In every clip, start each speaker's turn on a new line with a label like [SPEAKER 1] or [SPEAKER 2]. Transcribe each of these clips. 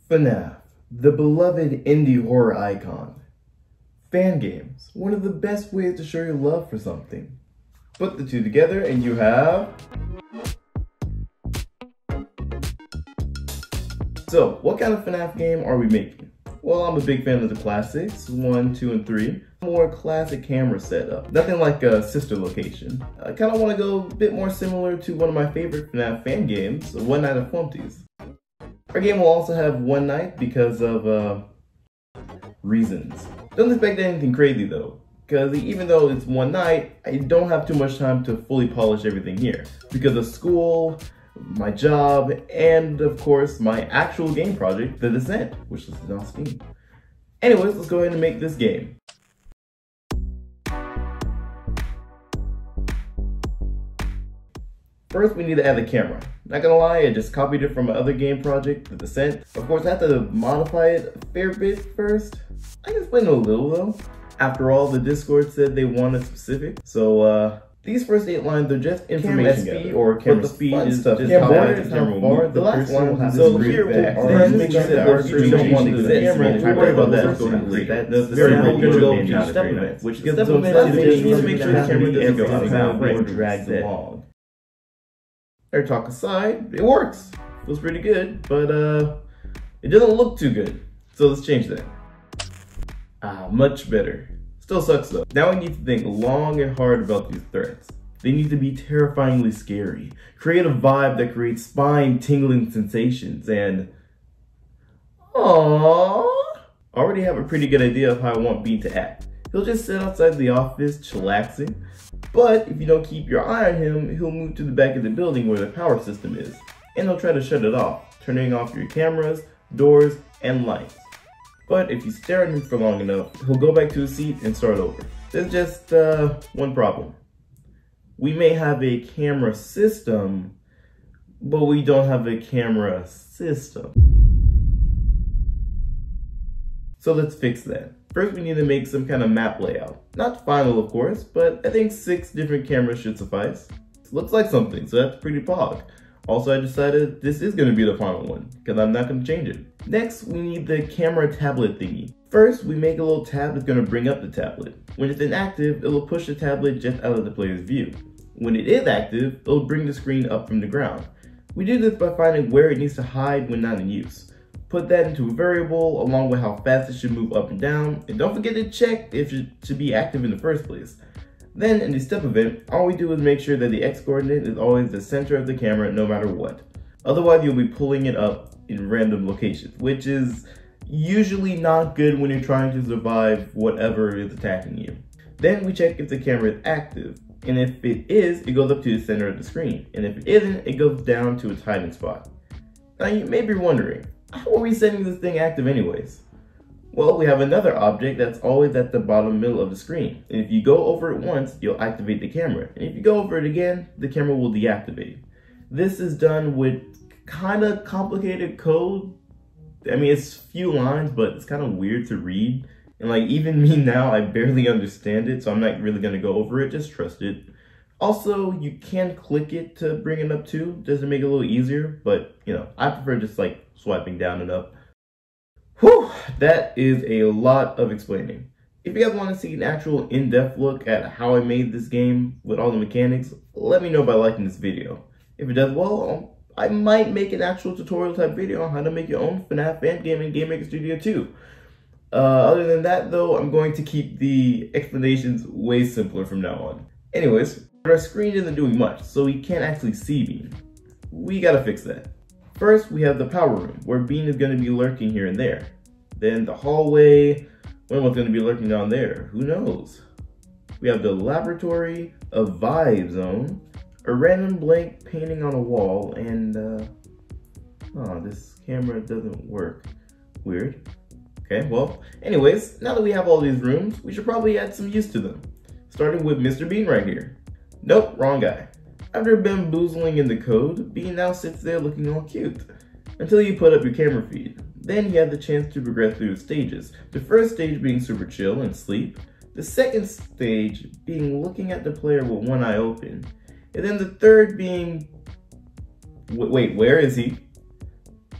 [SPEAKER 1] FNAF, the beloved indie horror icon. Fan games, one of the best ways to show your love for something. Put the two together and you have... So, what kind of FNAF game are we making? Well, I'm a big fan of the classics, 1, 2, and 3. More classic camera setup. Nothing like a sister location. I kind of want to go a bit more similar to one of my favorite FNAF fan games, One Night at Flumpty's. Our game will also have one night because of, reasons. Don't expect anything crazy though, because even though it's one night, I don't have too much time to fully polish everything here. Because of school, my job, and of course, my actual game project, The Descent, which is on Steam. Anyways, let's go ahead and make this game. First, we need to add the camera. Not gonna lie, I just copied it from my other game project, The Descent. Of course, I have to modify it a fair bit first. I can explain it a little though. After all, the Discord said they wanted specific. So, these first 8 lines are just information speed or camera speed is just how far the camera will move. The last one will have so here we'll make sure that our screen don't want to exist. Don't worry about that. That's very important step event, which gives them to make sure the camera doesn't go up and down or drag along. Air talk aside, it works. Feels pretty good, but it doesn't look too good. So let's change that. Much better. Still sucks though. Now we need to think long and hard about these threats. They need to be terrifyingly scary. Create a vibe that creates spine-tingling sensations and... Aww. Already have a pretty good idea of how I want Bean to act. He'll just sit outside the office, chillaxing. But if you don't keep your eye on him, he'll move to the back of the building where the power system is. And he'll try to shut it off, turning off your cameras, doors, and lights. But if you stare at him for long enough, he'll go back to his seat and start over. There's just one problem. We may have a camera system, but we don't have a camera system. So let's fix that. First, we need to make some kind of map layout. Not final, of course, but I think 6 different cameras should suffice. Looks like something, so that's pretty pog. Also, I decided this is going to be the final one, because I'm not going to change it. Next, we need the camera tablet thingy. First, we make a little tab that's going to bring up the tablet. When it's inactive, it will push the tablet just out of the player's view. When it is active, it will bring the screen up from the ground. We do this by finding where it needs to hide when not in use. Put that into a variable along with how fast it should move up and down, and don't forget to check if it should be active in the first place. Then in the step event, all we do is make sure that the X coordinate is always the center of the camera no matter what. Otherwise you'll be pulling it up in random locations, which is usually not good when you're trying to survive whatever is attacking you. Then we check if the camera is active, and if it is, it goes up to the center of the screen, and if it isn't, it goes down to its hiding spot. Now you may be wondering, how are we setting this thing active anyways? Well, we have another object that's always at the bottom middle of the screen. And if you go over it once, you'll activate the camera. And if you go over it again, the camera will deactivate. This is done with kind of complicated code. I mean, it's few lines, but it's kind of weird to read. And like, even me now, I barely understand it, so I'm not really gonna go over it, just trust it. Also, you can click it to bring it up too, just to make it a little easier, but you know, I prefer just like swiping down and up. Whew, that is a lot of explaining. If you guys want to see an actual in-depth look at how I made this game with all the mechanics, let me know by liking this video. If it does well, I might make an actual tutorial type video on how to make your own FNAF Fangame in Game Maker Studio 2. Other than that though, I'm going to keep the explanations way simpler from now on. Anyways, our screen isn't doing much, so we can't actually see Bean. We gotta fix that. First, we have the power room, where Bean is going to be lurking here and there. Then the hallway, what's going to be lurking down there? Who knows? We have the laboratory, a vibe zone, a random blank painting on a wall, and oh, this camera doesn't work. Weird. Okay, well, anyways, now that we have all these rooms, we should probably add some use to them. Starting with Mr. Bean right here. Nope, wrong guy. After bamboozling in the code, Bean now sits there looking all cute. Until you put up your camera feed. Then you have the chance to progress through the stages. The first stage being super chill and sleep. The second stage being looking at the player with one eye open. And then the third being... Wait, where is he?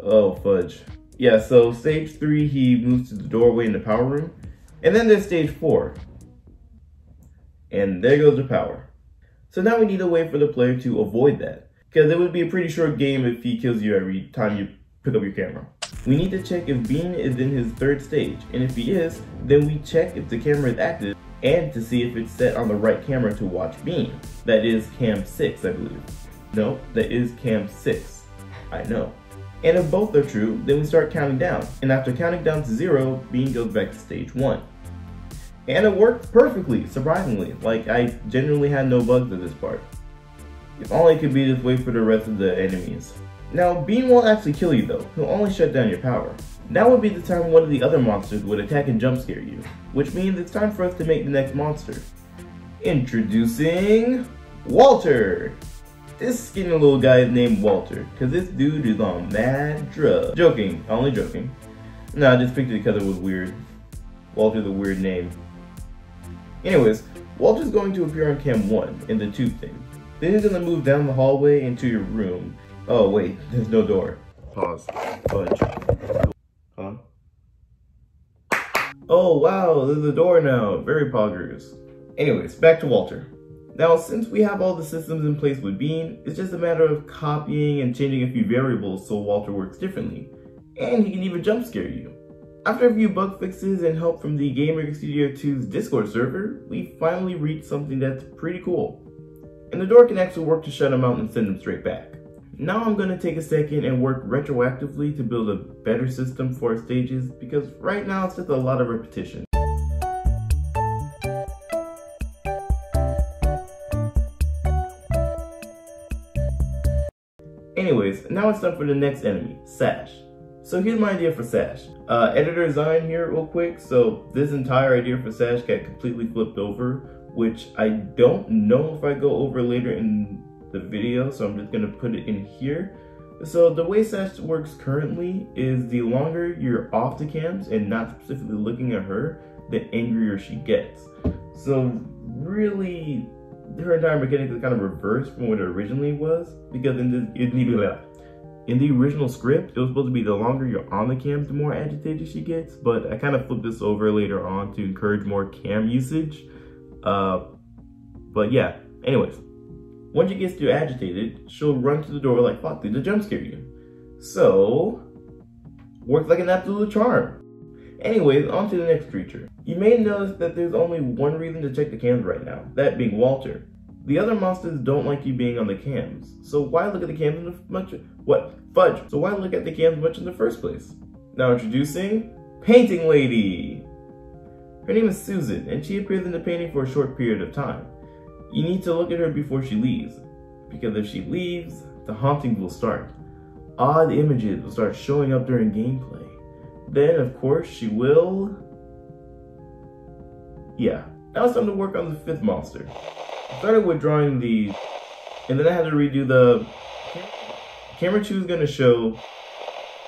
[SPEAKER 1] Oh, fudge. Yeah, so stage 3, he moves to the doorway in the power room. And then there's stage 4. And there goes the power. So now we need a way for the player to avoid that, because it would be a pretty short game if he kills you every time you pick up your camera. We need to check if Bean is in his 3rd stage, and if he is, then we check if the camera is active and to see if it's set on the right camera to watch Bean. That is cam 6, I believe. No, that is cam 6. I know. And if both are true, then we start counting down, and after counting down to 0, Bean goes back to stage 1. And it worked perfectly, surprisingly. Like, I genuinely had no bugs at this part. If only it could be this way for the rest of the enemies. Now, Bean won't actually kill you though, he'll only shut down your power. Now would be the time one of the other monsters would attack and jump scare you, which means it's time for us to make the next monster. Introducing Walter! This skinny little guy is named Walter, cause this dude is on mad drugs. Joking, only joking. Nah, I just picked it because it was weird. Walter's a weird name. Anyways, Walter's going to appear on cam 1 in the tube thing. Then he's going to move down the hallway into your room. Oh wait, there's no door. Pause. Fudge. Huh? Oh wow, there's a door now. Very poggers. Anyways, back to Walter. Now, since we have all the systems in place with Bean, it's just a matter of copying and changing a few variables so Walter works differently. And he can even jump scare you. After a few bug fixes and help from the Gamer Studio 2's Discord server, we finally reached something that's pretty cool. And the door can actually work to shut him out and send him straight back. Now I'm going to take a second and work retroactively to build a better system for our stages, because right now it's just a lot of repetition. Anyways, now it's time for the next enemy, Sash. So here's my idea for Sash. Editor design here real quick. So this entire idea for Sash got completely flipped over, which I don't know if I go over later in the video, so I'm just gonna put it in here. So the way Sash works currently is the longer you're off the cams and not specifically looking at her, the angrier she gets. So really, her entire mechanic is kind of reversed from what it originally was, because in the original script, it was supposed to be the longer you're on the cams, the more agitated she gets, but I kind of flipped this over later on to encourage more cam usage. But yeah, anyways. Once she gets too agitated, she'll run to the door like Foxy to jump scare you. So, works like an absolute charm. Anyways, on to the next creature. You may notice that there's only one reason to check the cams right now, that being Walter. The other monsters don't like you being on the cams, so why look at the cams So why look at the cams much in the first place? Now introducing Painting Lady. Her name is Susan, and she appears in the painting for a short period of time. You need to look at her before she leaves, because if she leaves, the hauntings will start. Odd images will start showing up during gameplay. Then, of course, she will... Yeah, now it's time to work on the 5th monster. I started with drawing the... and then I had to redo the... Camera 2 is going to show...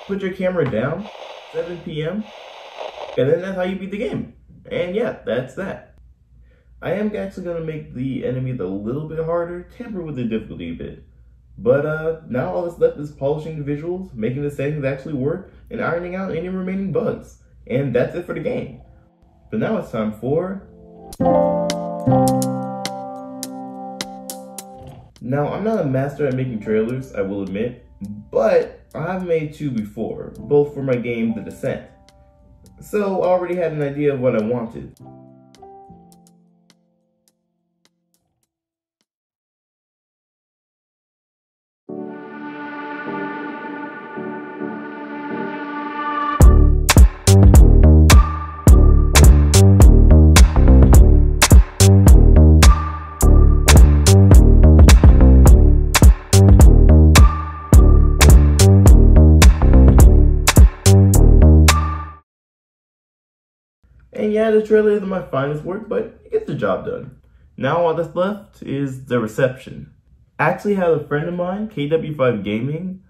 [SPEAKER 1] Put your camera down, 7 p.m. And then that's how you beat the game. And yeah, that's that. I am actually going to make the enemies a little bit harder, tamper with the difficulty a bit. But now all that's left is polishing the visuals, making the settings actually work, and ironing out any remaining bugs. And that's it for the game. But now it's time for... Now, I'm not a master at making trailers, I will admit, but I've made 2 before, both for my game, The Descent. So I already had an idea of what I wanted. And yeah, the trailer isn't my finest work, but it gets the job done. Now all that's left is the reception. I actually had a friend of mine, KW5 Gaming,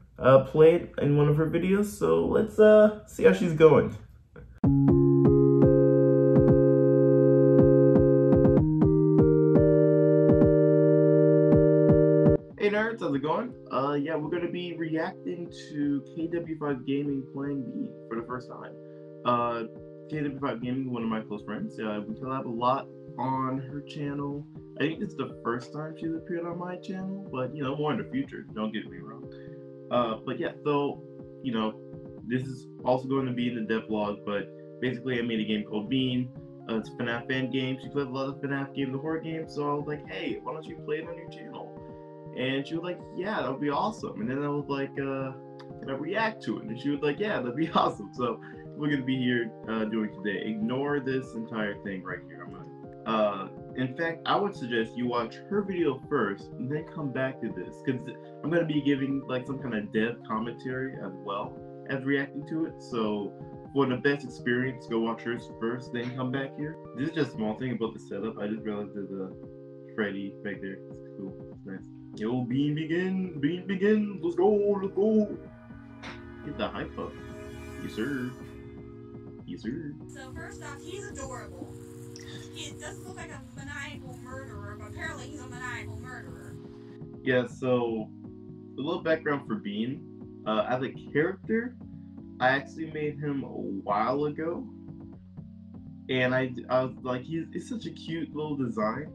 [SPEAKER 1] play it in one of her videos, so let's see how she's going.
[SPEAKER 2] Hey nerds,
[SPEAKER 1] nerds, how's it going? Yeah, we're gonna be reacting to KW5 Gaming playing Bean for the first time. KW5 Gaming is one of my close friends. We collab a lot on her channel. I think this is the first time she's appeared on my channel, but you know, more in the future, don't get me wrong. But yeah, so, you know, this is also going to be in the devlog, but basically I made a game called Bean. It's a FNAF Fangame. She plays a lot of FNAF games, the horror games, so I was like, hey, why don't you play it on your channel? And she was like, yeah, that would be awesome. And then I was like, can I react to it? And she was like, yeah, that'd be awesome. So we're gonna be here doing today. Ignore this entire thing right here. In fact, I would suggest you watch her video first and then come back to this, because I'm gonna be giving like some kind of dev commentary as well as reacting to it. So for the best experience, go watch hers first, then come back here. This is just a small thing about the setup. I just realized there's a Freddy back there. It's cool. It's nice. Yo, Bean begin! Bean begin! Let's go! Let's go! Get the hype up. Yes, sir. Yes, sir.
[SPEAKER 2] So first off, he's adorable. He doesn't look like a maniacal murderer, but apparently he's a maniacal murderer.
[SPEAKER 1] Yeah, so a little background for Bean. As a character, I actually made him a while ago. And I was like, he's such a cute little design.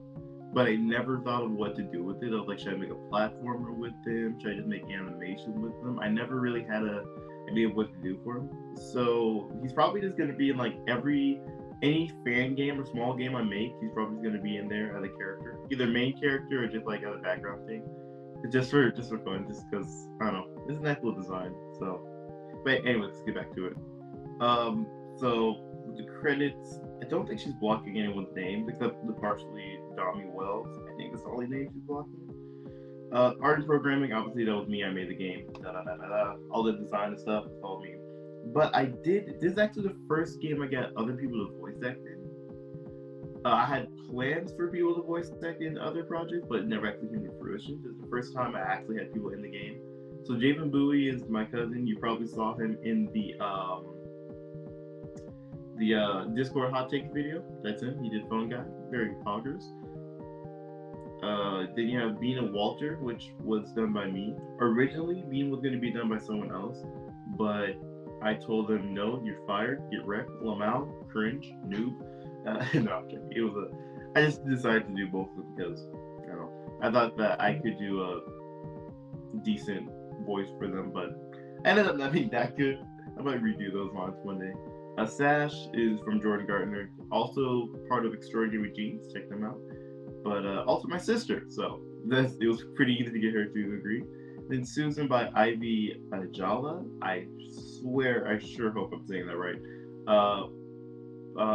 [SPEAKER 1] But I never thought of what to do with it. I was like, should I make a platformer with him? Should I just make animation with him? I never really had an idea of what to do for him. So he's probably just gonna be in like any fan game or small game I make. He's probably just gonna be in there as a character, either main character or just like as a background thing. It's just for fun, just because I don't know. It's a nice little design. So, but anyway, let's get back to it. So the credits. I don't think she's blocking anyone's names except the partially Dommy Wells. I think that's the only name she's blocking. Art and programming, obviously that was me. I made the game. All the design and stuff, it's all me. But this is actually the first game I got other people to voice act in. I had plans for people to voice act in other projects, but it never actually came to fruition. This is the first time I actually had people in the game. So Javen Bowie is my cousin. You probably saw him in the Discord hot take video. That's him. He did Phone Guy. Very poggers. Then you have Bean and Walter, which was done by me. Originally, Bean was going to be done by someone else, but I told them, no, you're fired, get wrecked, Lamau, cringe, noob. No, I'm kidding. I just decided to do both of them because, I don't know, I thought that I could do a decent voice for them, but I ended up not being that good. I might redo those mods one day. Sash is from Jordan Gardner, also part of Extraordinary Genes. Check them out. But also my sister, so it was pretty easy to get her to agree. Then Susan by Ivy Ajala. I swear, I sure hope I'm saying that right.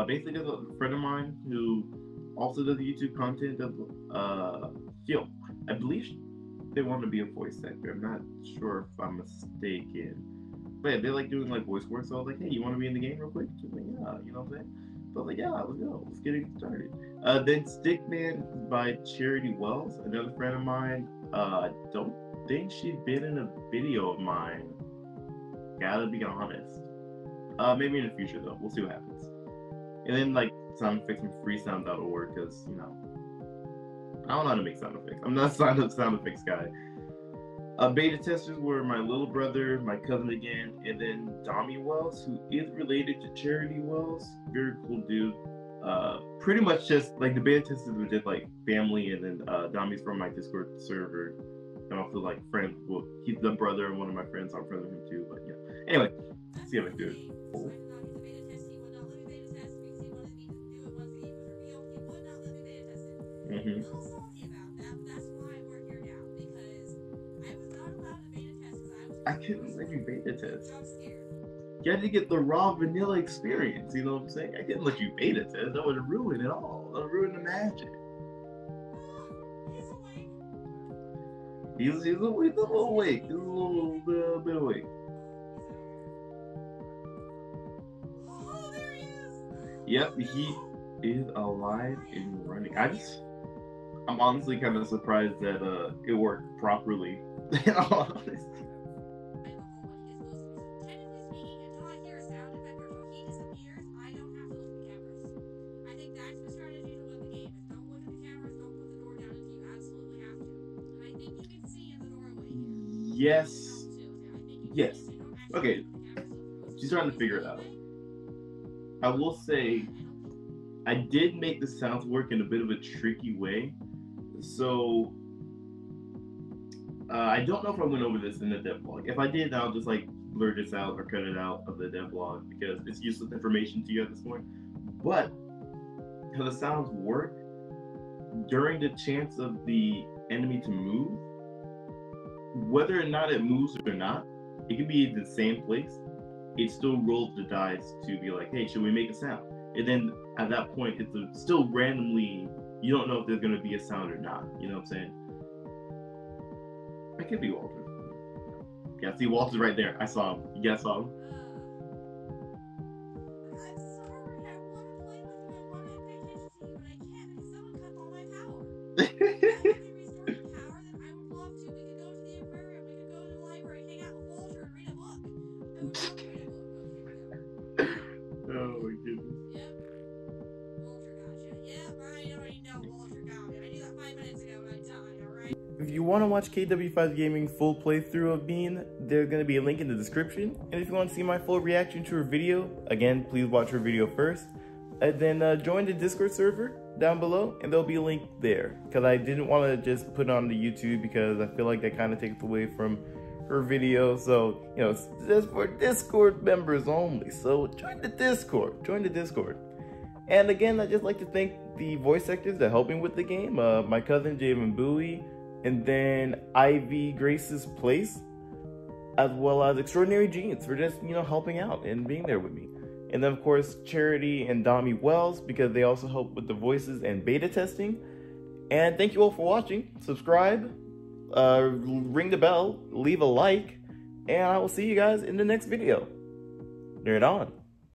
[SPEAKER 1] Basically, there's a friend of mine who also does YouTube content. I believe they want to be a voice actor. I'm not sure if I'm mistaken. But yeah, they like doing like voice work, so I was like, hey, you want to be in the game real quick? She's like, yeah, you know what I'm saying? So I was like, yeah, let's go. Let's get it started. Then Stickman by Charity Wells, another friend of mine. I don't think she's been in a video of mine. Gotta be honest. Maybe in the future though. We'll see what happens. And then like sound effects from freesound.org, because you know, I don't know how to make sound effects. I'm not a sound effects guy. Beta testers were my little brother, my cousin again, and then Dommy Wells, who is related to Charity Wells. Very cool dude. Pretty much just like the beta testers were just like family, and then Dommy's from my Discord server, and also like friends. Well, he's the brother of one of my friends, so I'm friends with him too. But yeah. Anyway, let's see how I do it. Mm-hmm. I couldn't let you beta test. You had to get the raw vanilla experience, you know what I'm saying? I couldn't let you beta test. That would ruin it all. That would ruin the magic. He's a little awake. He's a little bit awake.
[SPEAKER 2] Oh, there he is!
[SPEAKER 1] Yep, he is alive and running. I'm honestly kind of surprised that it worked properly. In all honesty. Yes. Yes. Okay. She's starting to figure it out. I will say, I did make the sounds work in a bit of a tricky way. So, I don't know if I went over this in the devlog. If I did, I'll just like blur this out or cut it out of the devlog because it's useless information to you at this point. But how the sounds work during the chance of the enemy to move, whether or not it moves or not, it can be in the same place. It still rolls the dice to be like, hey, should we make a sound? And then at that point, it's still randomly, you don't know if there's going to be a sound or not. You know what I'm saying? It could be Walter. Yeah, see, Walter's right there. I saw him. You guys saw him?
[SPEAKER 2] I'm sorry, I want to play with you. I want to pay attention to you, but I can't because someone cut all my power. If I could restore the power, then I would love to. We could go to the aquarium, we could go to the library, hang out with Walter, and read a book. I would love to read a book. Okay, we go.
[SPEAKER 1] Oh my goodness.
[SPEAKER 2] Yep. Walter got you. Yep, I already know Walter got me. I knew that 5 minutes ago when I died, alright?
[SPEAKER 1] If you want to watch KW5 Gaming full playthrough of Bean, there's going to be a link in the description. And if you want to see my full reaction to her video, again, please watch her video first. And then join the Discord server down below, and there'll be a link there. Because I didn't want to just put it on the YouTube because I feel like that kind of takes away from her video. So, you know, it's just for Discord members only. So join the Discord. Join the Discord. And again, I'd just like to thank the voice actors that helped me with the game. My cousin, Javen Bowie, and then Ivy Grace's Place, as well as Extraordinary Jeans for just, you know, helping out and being there with me. And then, of course, Charity and Dami Wells, because they also help with the voices and beta testing. And thank you all for watching. Subscribe, ring the bell, leave a like, and I will see you guys in the next video. Nerd on.